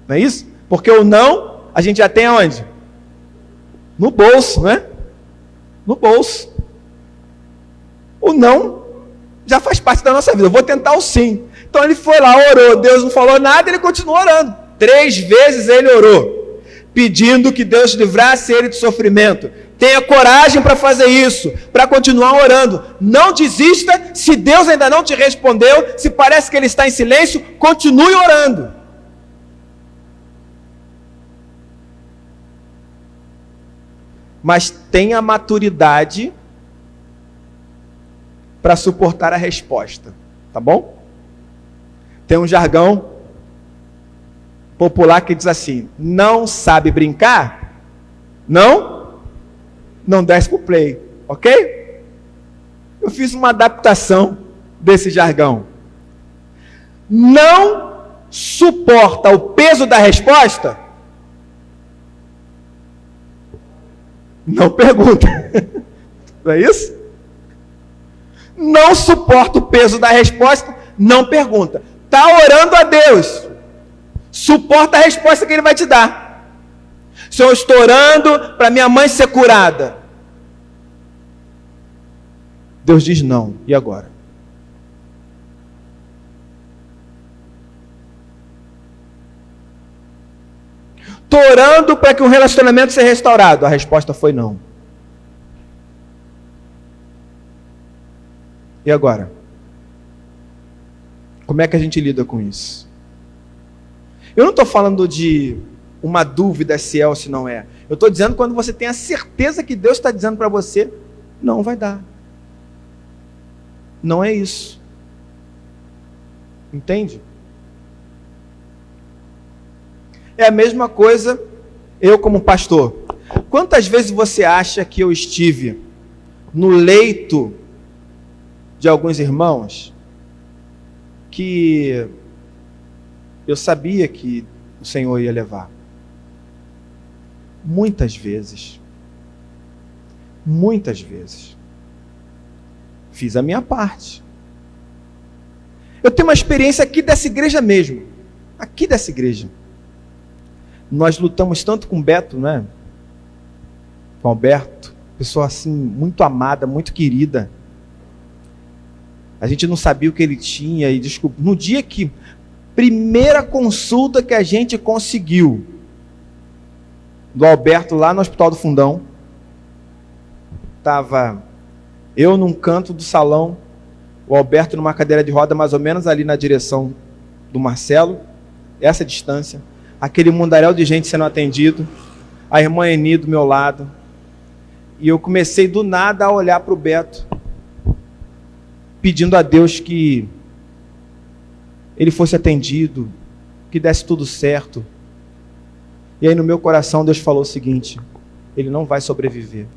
Não é isso? Porque o não, a gente já tem aonde? No bolso, né? No bolso. O não já faz parte da nossa vida. Eu vou tentar o sim. Então ele foi lá, orou. Deus não falou nada, ele continuou orando. 3 vezes ele orou, pedindo que Deus livrasse ele do sofrimento. Tenha coragem para fazer isso, para continuar orando. Não desista. Se Deus ainda não te respondeu, se parece que ele está em silêncio, continue orando. Mas tenha maturidade para suportar a resposta, tá bom? Tem um jargão popular que diz assim: não sabe brincar? Não desce pro play, ok? Eu fiz uma adaptação desse jargão. Não suporta o peso da resposta? Não pergunta. Não é isso? Não suporta o peso da resposta? Não pergunta. Está orando a Deus. Suporta a resposta que Ele vai te dar. Se eu estou orando para minha mãe ser curada, Deus diz não. E agora? Estou orando para que um relacionamento seja restaurado. A resposta foi não. E agora? Como é que a gente lida com isso? Eu não estou falando de uma dúvida se é ou se não é. Eu estou dizendo quando você tem a certeza que Deus está dizendo para você, não vai dar. Não é isso. Entende? É a mesma coisa eu como pastor. Quantas vezes você acha que eu estive no leito de alguns irmãos que eu sabia que o Senhor ia levar? Muitas vezes. Muitas vezes. Fiz a minha parte. Eu tenho uma experiência aqui dessa igreja mesmo. Aqui dessa igreja. Nós lutamos tanto com o Beto, né? Com o Alberto. Pessoa assim, muito amada, muito querida. A gente não sabia o que ele tinha e descobriu. No dia que, primeira consulta que a gente conseguiu, do Alberto lá no Hospital do Fundão, estava eu num canto do salão, o Alberto numa cadeira de roda mais ou menos ali na direção do Marcelo, essa distância, aquele mundaréu de gente sendo atendido, a irmã Eni do meu lado, e eu comecei do nada a olhar para o Beto, pedindo a Deus que ele fosse atendido, que desse tudo certo. E aí no meu coração Deus falou o seguinte: ele não vai sobreviver.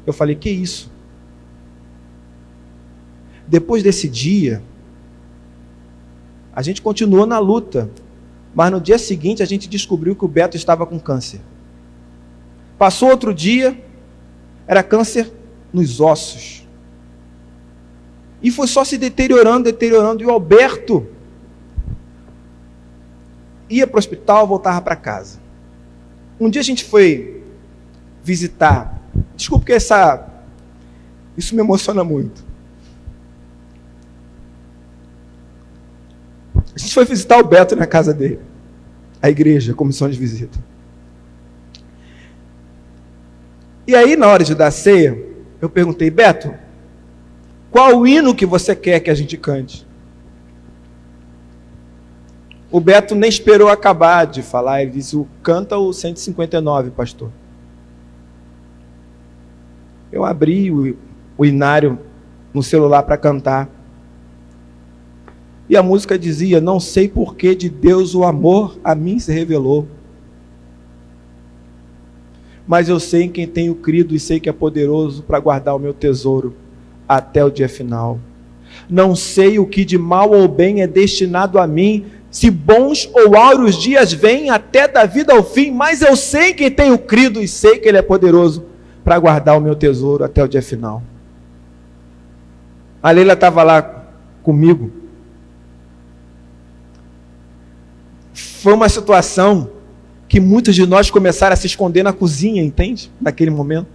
Eu falei, que isso? Depois desse dia, a gente continuou na luta, mas no dia seguinte a gente descobriu que o Beto estava com câncer. Passou outro dia, era câncer nos ossos. E foi só se deteriorando, e o Alberto ia para o hospital, voltava para casa. Um dia a gente foi visitar, desculpa que isso me emociona muito. A gente foi visitar o Beto na casa dele, a igreja, a comissão de visita. E aí, na hora de dar ceia, eu perguntei, Beto, qual o hino que você quer que a gente cante? O Beto nem esperou acabar de falar, ele disse, canta o 159, pastor. Eu abri o inário no celular para cantar. E a música dizia, não sei por que de Deus o amor a mim se revelou. Mas eu sei em quem tenho crido e sei que é poderoso para guardar o meu tesouro até o dia final. Não sei o que de mal ou bem é destinado a mim, se bons ou áureos dias vêm até da vida ao fim, mas eu sei em quem tenho crido e sei que Ele é poderoso para guardar o meu tesouro até o dia final. A Leila estava lá comigo. Foi uma situação que muitos de nós começaram a se esconder na cozinha, entende? Naquele momento.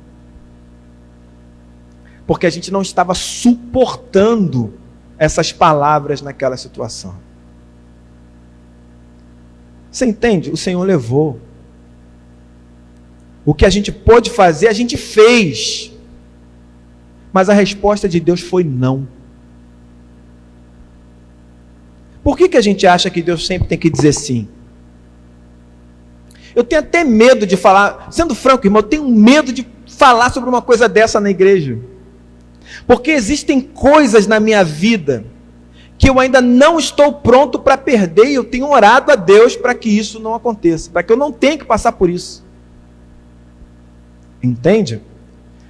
Porque a gente não estava suportando essas palavras naquela situação. Você entende? O Senhor levou. O que a gente pôde fazer, a gente fez. Mas a resposta de Deus foi não. Por que a gente acha que Deus sempre tem que dizer sim? Eu tenho até medo de falar, sendo franco, irmão, eu tenho medo de falar sobre uma coisa dessa na igreja. Porque existem coisas na minha vida que eu ainda não estou pronto para perder, e eu tenho orado a Deus para que isso não aconteça, para que eu não tenha que passar por isso. Entende?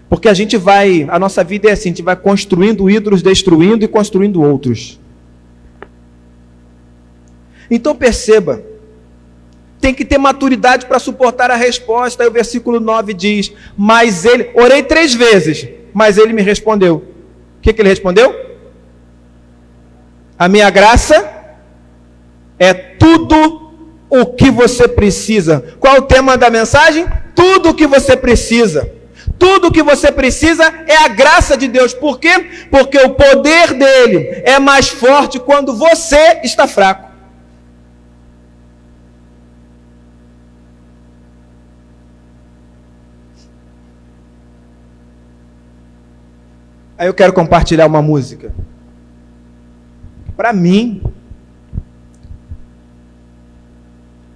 Porque a nossa vida é assim, a gente vai construindo ídolos, destruindo e construindo outros. Então perceba, tem que ter maturidade para suportar a resposta. Aí o versículo 9 diz, mas ele, orei 3 vezes, mas ele me respondeu. O que ele respondeu? A minha graça é tudo o que você precisa. Qual é o tema da mensagem? Tudo o que você precisa. Tudo o que você precisa é a graça de Deus. Por quê? Porque o poder dele é mais forte quando você está fraco. Aí eu quero compartilhar uma música. Para mim,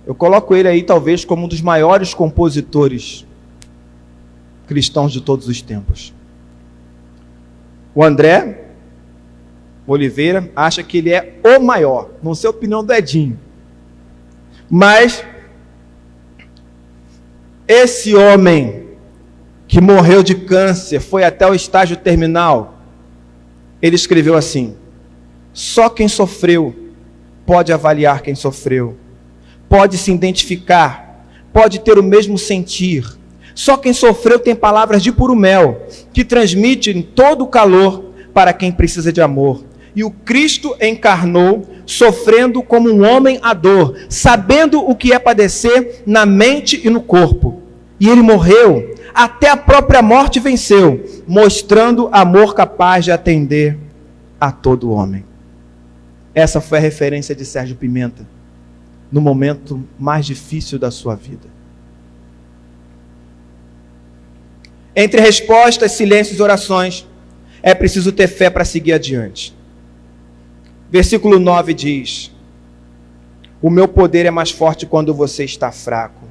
eu coloco ele aí talvez como um dos maiores compositores cristãos de todos os tempos. O André Oliveira acha que ele é o maior, não sei a opinião do Edinho. Mas esse homem que morreu de câncer, foi até o estágio terminal, ele escreveu assim: só quem sofreu pode avaliar quem sofreu, pode se identificar, pode ter o mesmo sentir. Só quem sofreu tem palavras de puro mel, que transmitem todo o calor para quem precisa de amor. E o Cristo encarnou, sofrendo como um homem a dor, sabendo o que é padecer na mente e no corpo. E ele morreu, até a própria morte venceu, mostrando amor capaz de atender a todo homem. Essa foi a referência de Sérgio Pimenta, no momento mais difícil da sua vida. Entre respostas, silêncios e orações, é preciso ter fé para seguir adiante. Versículo 9 diz: o meu poder é mais forte quando você está fraco.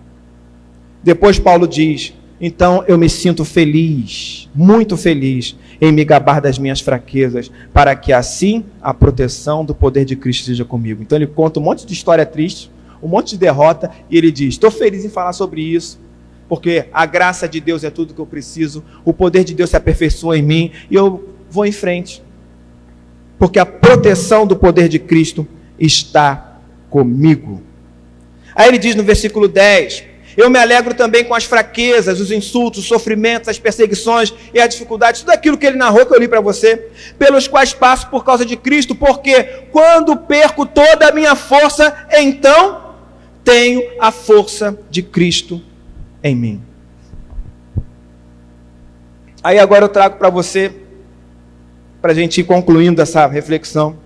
Depois Paulo diz: então eu me sinto feliz, muito feliz, em me gabar das minhas fraquezas, para que assim a proteção do poder de Cristo seja comigo. Então ele conta um monte de história triste, um monte de derrota, e ele diz: estou feliz em falar sobre isso, porque a graça de Deus é tudo que eu preciso, o poder de Deus se aperfeiçoa em mim, e eu vou em frente, porque a proteção do poder de Cristo está comigo. Aí ele diz no versículo 10, eu me alegro também com as fraquezas, os insultos, os sofrimentos, as perseguições e as dificuldades, tudo aquilo que ele narrou, que eu li para você, pelos quais passo por causa de Cristo, porque quando perco toda a minha força, então tenho a força de Cristo em mim. Aí agora eu trago para você, para a gente ir concluindo essa reflexão,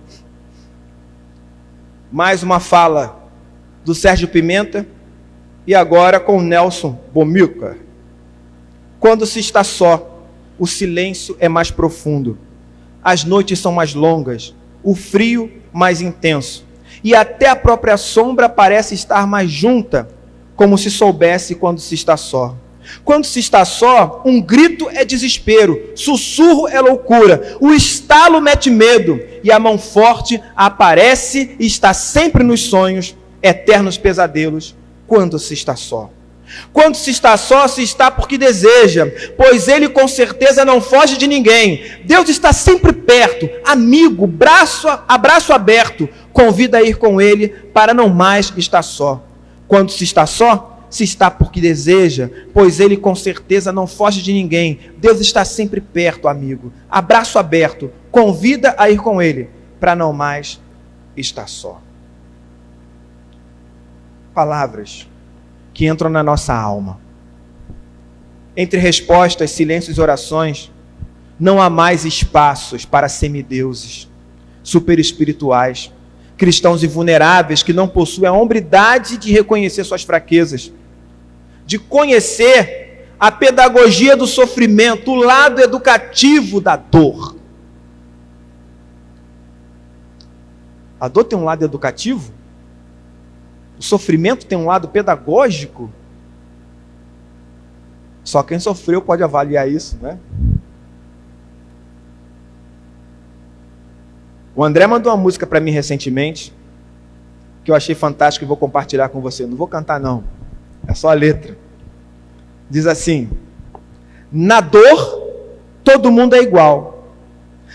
mais uma fala do Sérgio Pimenta, e agora com o Nelson Bomilcar. Quando se está só, o silêncio é mais profundo, as noites são mais longas, o frio mais intenso, e até a própria sombra parece estar mais junta, como se soubesse quando se está só. Quando se está só, um grito é desespero, sussurro é loucura, o estalo mete medo, e a mão forte aparece e está sempre nos sonhos, eternos pesadelos, quando se está só. Quando se está só, se está porque deseja, pois ele com certeza não foge de ninguém. Deus está sempre perto, amigo, abraço aberto, convida a ir com ele para não mais estar só. Quando se está porque deseja, pois ele com certeza não foge de ninguém. Deus está sempre perto, amigo, abraço aberto, convida a ir com ele para não mais estar só. Palavras que entram na nossa alma. Entre respostas, silêncios e orações, não há mais espaços para semideuses, superespirituais, cristãos invulneráveis que não possuem a hombridade de reconhecer suas fraquezas, de conhecer a pedagogia do sofrimento, o lado educativo da dor. A dor tem um lado educativo? O sofrimento tem um lado pedagógico? Só quem sofreu pode avaliar isso, né? O André mandou uma música para mim recentemente, que eu achei fantástica e vou compartilhar com você. Não vou cantar não, é só a letra. Diz assim: na dor, todo mundo é igual.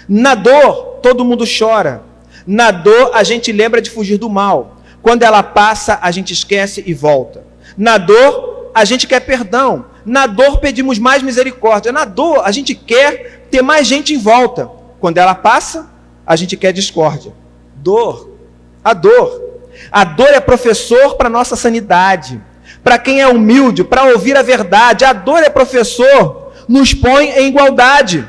Na dor, todo mundo chora. Na dor, a gente lembra de fugir do mal. Quando ela passa, a gente esquece e volta. Na dor, a gente quer perdão. Na dor, pedimos mais misericórdia. Na dor, a gente quer ter mais gente em volta. Quando ela passa, a gente quer discórdia. Dor. A dor. A dor é professor para nossa sanidade. Para quem é humilde, para ouvir a verdade. A dor é professor, nos põe em igualdade.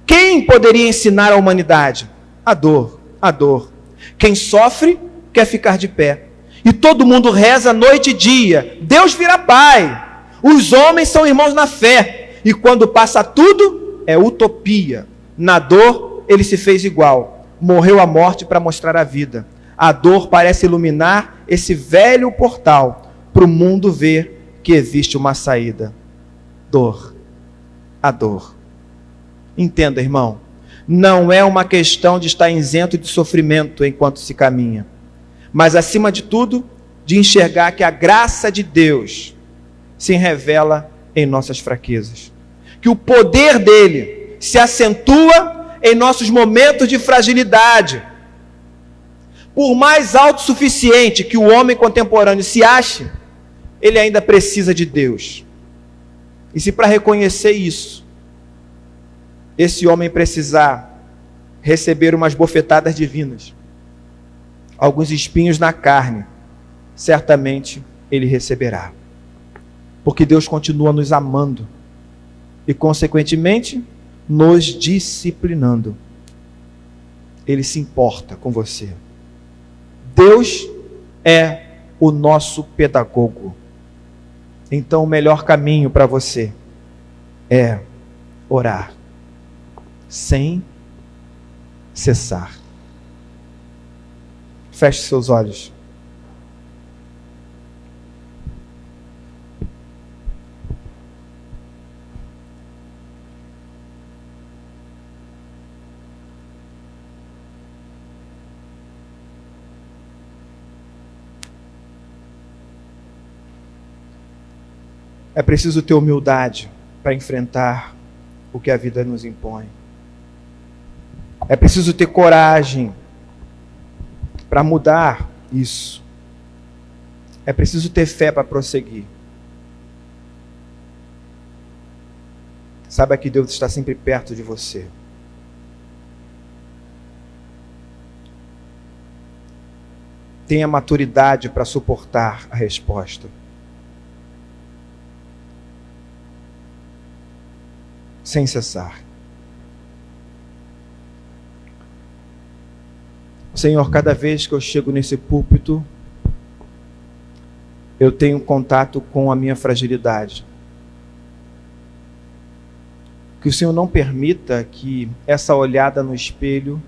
Quem poderia ensinar a humanidade? A dor. A dor. Quem sofre quer ficar de pé. E todo mundo reza noite e dia. Deus vira Pai. Os homens são irmãos na fé. E quando passa tudo, é utopia. Na dor, ele se fez igual. Morreu a morte para mostrar a vida. A dor parece iluminar esse velho portal para o mundo ver que existe uma saída. Dor. A dor. Entenda, irmão. Não é uma questão de estar isento de sofrimento enquanto se caminha, mas, acima de tudo, de enxergar que a graça de Deus se revela em nossas fraquezas. Que o poder dele se acentua em nossos momentos de fragilidade. Por mais autossuficiente que o homem contemporâneo se ache, ele ainda precisa de Deus. E se para reconhecer isso, esse homem precisar receber umas bofetadas divinas, alguns espinhos na carne, certamente ele receberá. Porque Deus continua nos amando e, consequentemente, nos disciplinando. Ele se importa com você. Deus é o nosso pedagogo. Então, o melhor caminho para você é orar sem cessar. Feche seus olhos. É preciso ter humildade para enfrentar o que a vida nos impõe. É preciso ter coragem para mudar isso. É preciso ter fé para prosseguir. Saiba que Deus está sempre perto de você. Tenha maturidade para suportar a resposta. Sem cessar. Senhor, cada vez que eu chego nesse púlpito, eu tenho contato com a minha fragilidade. Que o Senhor não permita que essa olhada no espelho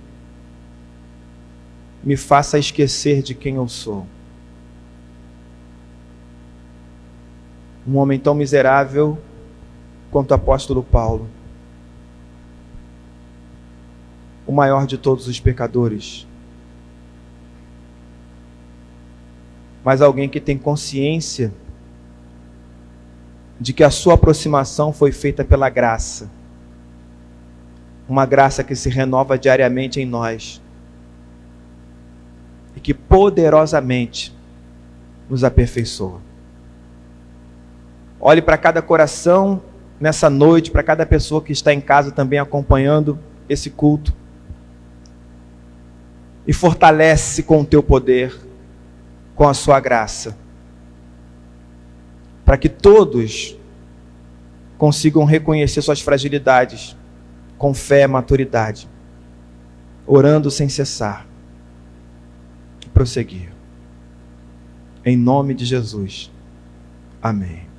me faça esquecer de quem eu sou. Um homem tão miserável quanto o apóstolo Paulo, o maior de todos os pecadores, mas alguém que tem consciência de que a sua aproximação foi feita pela graça, uma graça que se renova diariamente em nós e que poderosamente nos aperfeiçoa. Olhe para cada coração nessa noite, para cada pessoa que está em casa também acompanhando esse culto, e fortalece com o teu poder, com a sua graça, para que todos consigam reconhecer suas fragilidades com fé e maturidade, orando sem cessar e prosseguir. Em nome de Jesus. Amém.